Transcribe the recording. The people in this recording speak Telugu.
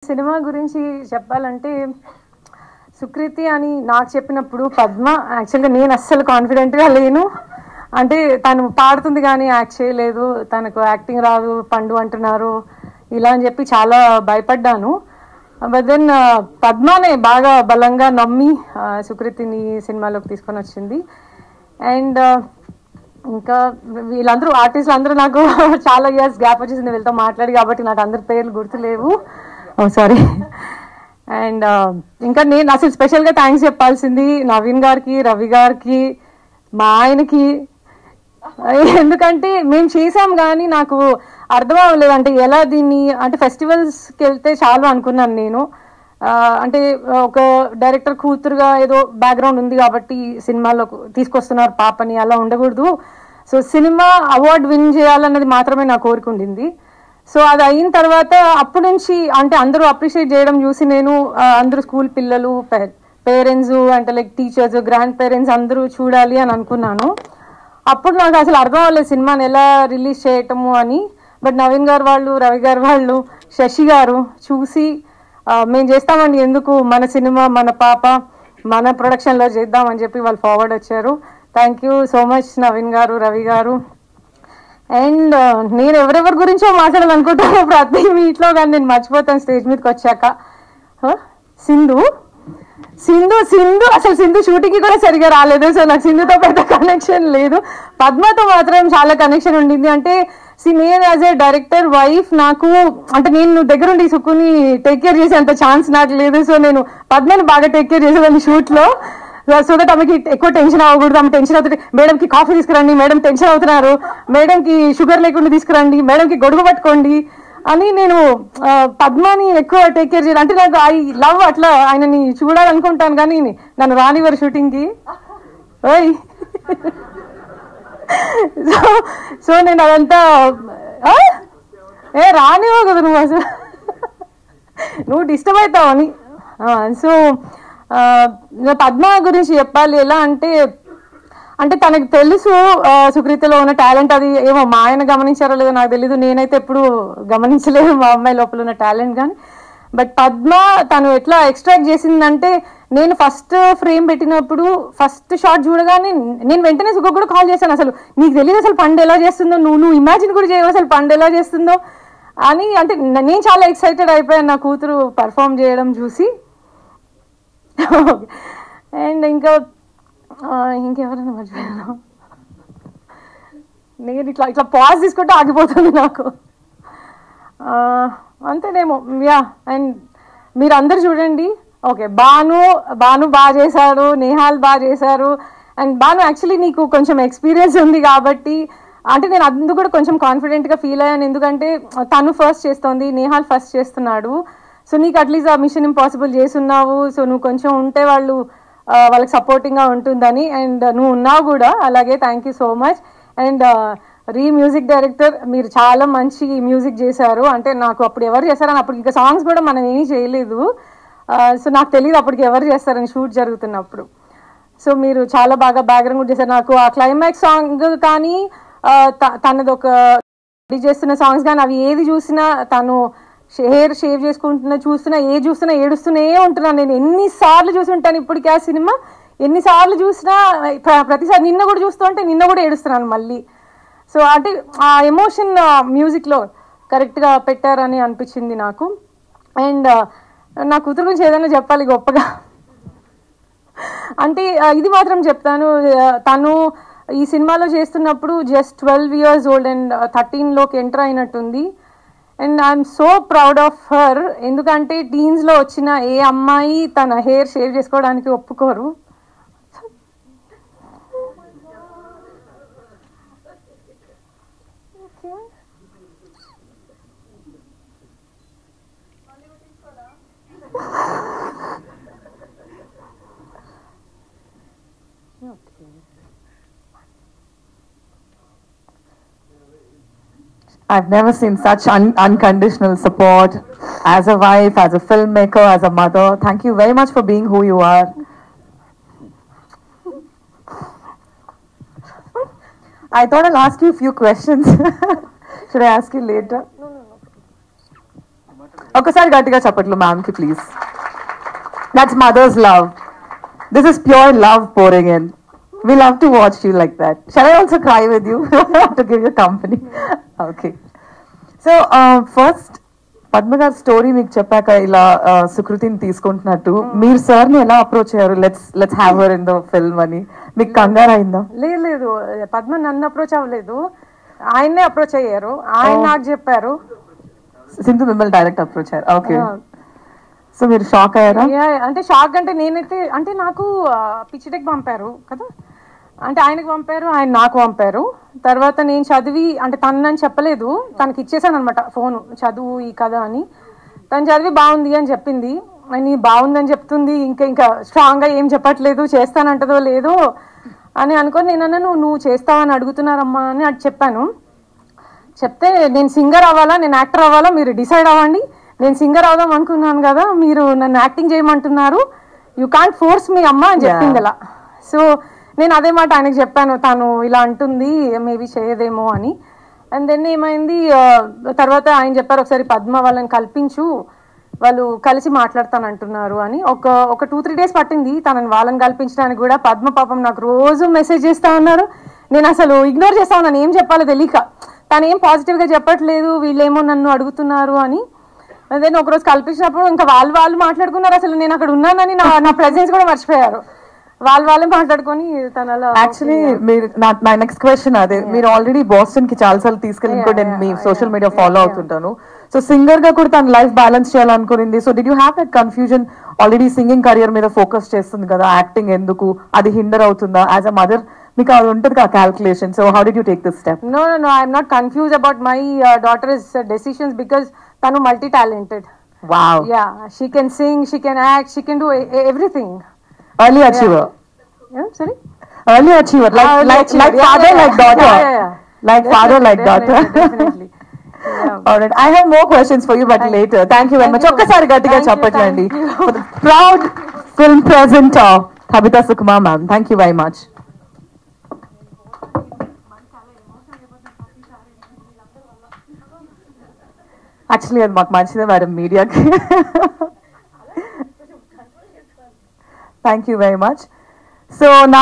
సినిమా గురించి చెప్పాలంటే సుకృతి అని నాకు చెప్పినప్పుడు పద్మ యాక్చువల్గా నేను అస్సలు కాన్ఫిడెంట్గా లేను. అంటే తను పాడుతుంది కానీ యాక్ట్ చేయలేదు, తనకు యాక్టింగ్ రాదు, పండు అంటున్నారు ఇలా అని చెప్పి చాలా భయపడ్డాను. బట్ దెన్ పద్మనే బాగా బలంగా నమ్మి సుకృతిని సినిమాలోకి తీసుకొని వచ్చింది. అండ్ ఇంకా వీళ్ళందరూ ఆర్టిస్టులు అందరూ నాకు చాలా ఇయర్స్ గ్యాప్ వచ్చేసింది వీళ్ళతో మాట్లాడి, కాబట్టి నాకు అందరి పేర్లు గుర్తులేవు, సారీ. అండ్ ఇంకా నేను అసలు స్పెషల్గా థ్యాంక్స్ చెప్పాల్సింది నవీన్ గారికి, రవి గారికి, మా ఆయనకి. ఎందుకంటే మేము చేసాం కానీ నాకు అర్థం అవ్వలేదు, అంటే ఎలా దీన్ని, అంటే ఫెస్టివల్స్కి వెళ్తే చాలు అనుకున్నాను నేను. అంటే ఒక డైరెక్టర్ కూతురుగా ఏదో బ్యాక్గ్రౌండ్ ఉంది కాబట్టి సినిమాలో తీసుకొస్తున్నారు పాపని, అలా ఉండకూడదు. సో సినిమా అవార్డు విన్ చేయాలన్నది మాత్రమే నా కోరిక ఉండింది. సో అది అయిన తర్వాత అప్పటి నుంచి అంటే అందరూ అప్రిషియేట్ చేయడం చూసి నేను అందరూ స్కూల్ పిల్లలు, పేరెంట్స్, అంటే లైక్ టీచర్స్, గ్రాండ్ పేరెంట్స్ అందరూ చూడాలి అని అనుకున్నాను. అప్పుడు నాకు అసలు అర్థం అవ్వలేదు సినిమాని ఎలా రిలీజ్ చేయటము అని. బట్ నవీన్ గారు వాళ్ళు, రవి గారు వాళ్ళు, శశి గారు చూసి మేము చేస్తామండి, ఎందుకు మన సినిమా మన పాప మన ప్రొడక్షన్లో చేద్దామని చెప్పి వాళ్ళు ఫార్వర్డ్ వచ్చారు. Thank you so much Naveen గారు, రవి గారు. అండ్ నేను ఎవరెవరి గురించో మాట్లాడాలనుకుంటాను ప్రతి మీట్లో, కానీ నేను మర్చిపోతాను స్టేజ్ మీదకి వచ్చాక. సింధు సింధు సింధు అసలు సింధు షూటింగ్కి కూడా సరిగా రాలేదు. సో నాకు సింధుతో పెద్ద కనెక్షన్ లేదు. పద్మతో మాత్రం చాలా కనెక్షన్ ఉండింది. అంటే నేను యాజ్ ఏ డైరెక్టర్ వైఫ్, నాకు అంటే నేను దగ్గరుండి సుక్కుని టేక్ కేర్ చేసే అంత ఛాన్స్ నాకు లేదు. సో నేను పద్మని బాగా టేక్ కేర్ చేసేదాన్ని షూట్లో. సో దట్ ఆమెకి ఎక్కువ టెన్షన్ అవ్వకూడదు. ఆమె టెన్షన్ అవుతుంది, మేడంకి కాఫీ తీసుకురండి, మేడం టెన్షన్ అవుతున్నారు, మేడంకి షుగర్ లేకుండా తీసుకురండి, మేడంకి గొడుగు పట్టుకోండి అని నేను పద్మని ఎక్కువ టేక్ కేర్ చేయాలి. అంటే నాకు ఐ లవ్ అట్లా ఆయనని చూడాలనుకుంటాను, కానీ నన్ను రానివ్వరు షూటింగ్కి. ఓయ్ సో నేను అదంతా రానివ్వవు కదా నువ్వు, అసలు నువ్వు డిస్టర్బ్ అవుతావని. సో పద్మ గురించి చెప్పాలి ఎలా అంటే, అంటే తనకు తెలుసు సుకృతిలో ఉన్న టాలెంట్. అది ఏమో మా ఆయన గమనించారో లేదో నాకు తెలీదు, నేనైతే ఎప్పుడు గమనించలేదు మా అమ్మాయి లోపల ఉన్న టాలెంట్. కానీ బట్ పద్మ తను ఎట్లా ఎక్స్ట్రాక్ట్ చేసిందంటే, నేను ఫస్ట్ ఫ్రేమ్ పెట్టినప్పుడు ఫస్ట్ షాట్ చూడగానే నేను వెంటనే సుఖ కూడా కాల్ చేశాను, అసలు నీకు తెలియదు అసలు పండు ఎలా చేస్తుందో, నువ్వు ఇమాజిన్ కూడా చేయవు అసలు పండు ఎలా చేస్తుందో అని. అంటే నేను చాలా ఎక్సైటెడ్ అయిపోయాను నా కూతురు పర్ఫామ్ చేయడం చూసి. అండ్ ఇంకెవరైనా మర్చిపోయాను, నేను ఇట్లా ఇట్లా పాజ్ తీసుకుంటే ఆగిపోతుంది నాకు, అంతేనేమో. యా, అండ్ మీరు అందరు చూడండి. ఓకే, బాను బాగా చేశారు, నేహాల్ బాగా చేశారు. అండ్ బాను యాక్చువల్లీ నీకు కొంచెం ఎక్స్పీరియన్స్ ఉంది కాబట్టి అంటే నేను అందుకు కూడా కొంచెం కాన్ఫిడెంట్గా ఫీల్ అయ్యాను, ఎందుకంటే తను ఫస్ట్ చేస్తోంది, నేహాల్ ఫస్ట్ చేస్తున్నాడు. సో నీకు అట్లీస్ట్ ఆ మిషన్ ఇంపాసిబుల్ చేస్తున్నావు, సో నువ్వు కొంచెం ఉంటే వాళ్ళకి సపోర్టింగ్గా ఉంటుందని. అండ్ నువ్వు ఉన్నావు కూడా అలాగే. Thank you so much. And music director, మీరు చాలా మంచి మ్యూజిక్ చేశారు. అంటే నాకు అప్పుడు ఎవరు చేశారని, అప్పుడు ఇంకా సాంగ్స్ కూడా మనం ఏమీ చేయలేదు. సో నాకు తెలియదు అప్పటికి ఎవరు చేస్తారని షూట్ జరుగుతున్నప్పుడు. సో మీరు చాలా బాగా బ్యాక్గ్రౌండ్ కూడా చేశారు. నాకు ఆ క్లైమాక్స్ సాంగ్ కానీ తనది ఒక చేస్తున్న సాంగ్స్ కానీ అవి ఏది చూసినా, తను హెయిర్ షేవ్ చేసుకుంటున్నా చూస్తున్నా ఏడుస్తూనే ఉంటున్నాను. నేను ఎన్నిసార్లు చూసి ఉంటాను ఇప్పటికీ ఆ సినిమా, ఎన్నిసార్లు చూసినా ప్రతిసారి నిన్న కూడా చూస్తూ ఉంటే నిన్న కూడా ఏడుస్తున్నాను మళ్ళీ. సో అంటే ఆ ఎమోషన్ మ్యూజిక్లో కరెక్ట్గా పెట్టారని అనిపించింది నాకు. అండ్ నా కూతురు గురించి ఏదైనా చెప్పాలి గొప్పగా అంటే ఇది మాత్రం చెప్తాను, తను ఈ సినిమాలో చేస్తున్నప్పుడు జస్ట్ 12 years old అండ్ 13లోకి ఎంటర్ అయినట్టుంది. And I'm so proud of her, ఎందుకంటే టీన్స్లో వచ్చిన ఏ అమ్మాయి తన హెయిర్ షేవ్ చేసుకోవడానికి ఒప్పుకోరు. I've never seen such unconditional support as a wife, as a filmmaker, as a mother. Thank you very much for being who you are. I thought I'll ask you a few questions. Should I ask you later? No. ఒకసారి గట్టిగా చెప్పట్లు మ్యామ్ కి please. That's mother's love. This is pure love pouring in. We love to watch you like that. Shall I also cry with you to give you company? Okay. So first Padma గారి స్టోరీ మీకు చెప్పాక ఇలా సుకృతిని తీసుకుంటున్నట్టు మీరు సార్ ని ఎలా అప్రోచ్ అయ్యారు? Let's have her in the film అని మీకు కంగారు అయిందా? లేదు, పద్మ నన్ను అప్రోచ్ అవ్వలేదు, ఆయన్నే అప్రోచ్ అయ్యారు. ఆయన నాకు చెప్పారు. సింధు మిమ్మల్ని డైరెక్ట్ అప్రోచ్ అయ్యారు. ఓకే. సో మీరు షాక్ అయ్యారా? అంటే షాక్ అంటే నేనైతే అంటే నాకు పిచ్చిటెక్ పంపారు కదా, అంటే ఆయనకు పంపారు, ఆయన నాకు పంపారు. తర్వాత నేను చదివి అంటే తనని చెప్పలేదు, తనకి ఇచ్చేసాను అనమాట ఫోను, చదువు ఈ కథ అని. తను చదివి బాగుంది అని చెప్పింది. అని బాగుందని చెప్తుంది, ఇంకా స్ట్రాంగ్గా ఏం చెప్పట్లేదు, చేస్తానంటదో లేదో అని అనుకొని నేను అన్నాను, నువ్వు చేస్తావని అడుగుతున్నారమ్మా అని అటు చెప్పాను. చెప్తే నేను సింగర్ అవ్వాలా నేను యాక్టర్ అవ్వాలా మీరు డిసైడ్ అవ్వండి, నేను సింగర్ అవుదాం అనుకున్నాను కదా, మీరు నన్ను యాక్టింగ్ చేయమంటున్నారు, యూ కాంట్ ఫోర్స్ మీ అమ్మ అని చెప్పింది ఇలా. సో నేను అదే మాట ఆయనకు చెప్పాను, తను ఇలా అంటుంది మేబీ చేయదేమో అని. అండ్ దెన్ ఏమైంది, తర్వాత ఆయన చెప్పారు ఒకసారి పద్మ వాళ్ళని కల్పించు, వాళ్ళు కలిసి మాట్లాడతానంటున్నారు అని. ఒక 2-3 days పట్టింది తనని వాళ్ళని కల్పించడానికి కూడా. పద్మ పాపం నాకు రోజు మెసేజ్ చేస్తా ఉన్నారు, నేను అసలు ఇగ్నోర్ చేస్తా ఉన్నాను, ఏం చెప్పాలో తెలియక. తను ఏం పాజిటివ్గా చెప్పట్లేదు, వీళ్ళేమో నన్ను అడుగుతున్నారు అని. దెన్ ఒకరోజు కల్పించినప్పుడు ఇంకా వాళ్ళు మాట్లాడుకున్నారు, అసలు నేను అక్కడ ఉన్నానని నా ప్రెజెన్స్ కూడా మర్చిపోయారు. వాళ్ళే మాట్లాడుకొని తన యాక్చువల్లీ మీరు నా నెక్స్ట్ క్వశ్చన్ అదే, మీరు ఆల్రెడీ బాస్టన్ కి చాలా సార్లు తీసుకెళ్ళి కూడా నేను మీ సోషల్ మీడియా ఫాలో అవుతుంటాను. సో సింగర్ గా కూడా తన లైఫ్ బ్యాలెన్స్ చేయాలనుకునింది. So did you have that confusion? Already singing career మీద ఫోకస్ చేస్తుంది కదా, యాక్టింగ్ ఎందుకు, అది హిండర్ అవుతుందా? యాజ్ అ మదర్ మీకు అది ఉంటుంది కదా calculation. So how did you take this step? No, I'm not confused about my daughter's decisions because tanu multi-talented. Wow. Yeah, she can sing, she can act, she can do everything. Early achiever. Yeah, sorry? Early achiever. Like father, like daughter. Yeah. Like father, like daughter. Definitely. Yeah. All right. I have more questions for you, but later. Thank you very much. ఒక్కసారి గట్టిగా చెప్పట్లండి. For the proud film presenter, Habita Sukumar ma'am. Thank you very much. Actually, అది మాకు మంచిదే మేడం మీడియాకి. Thank you very much. So now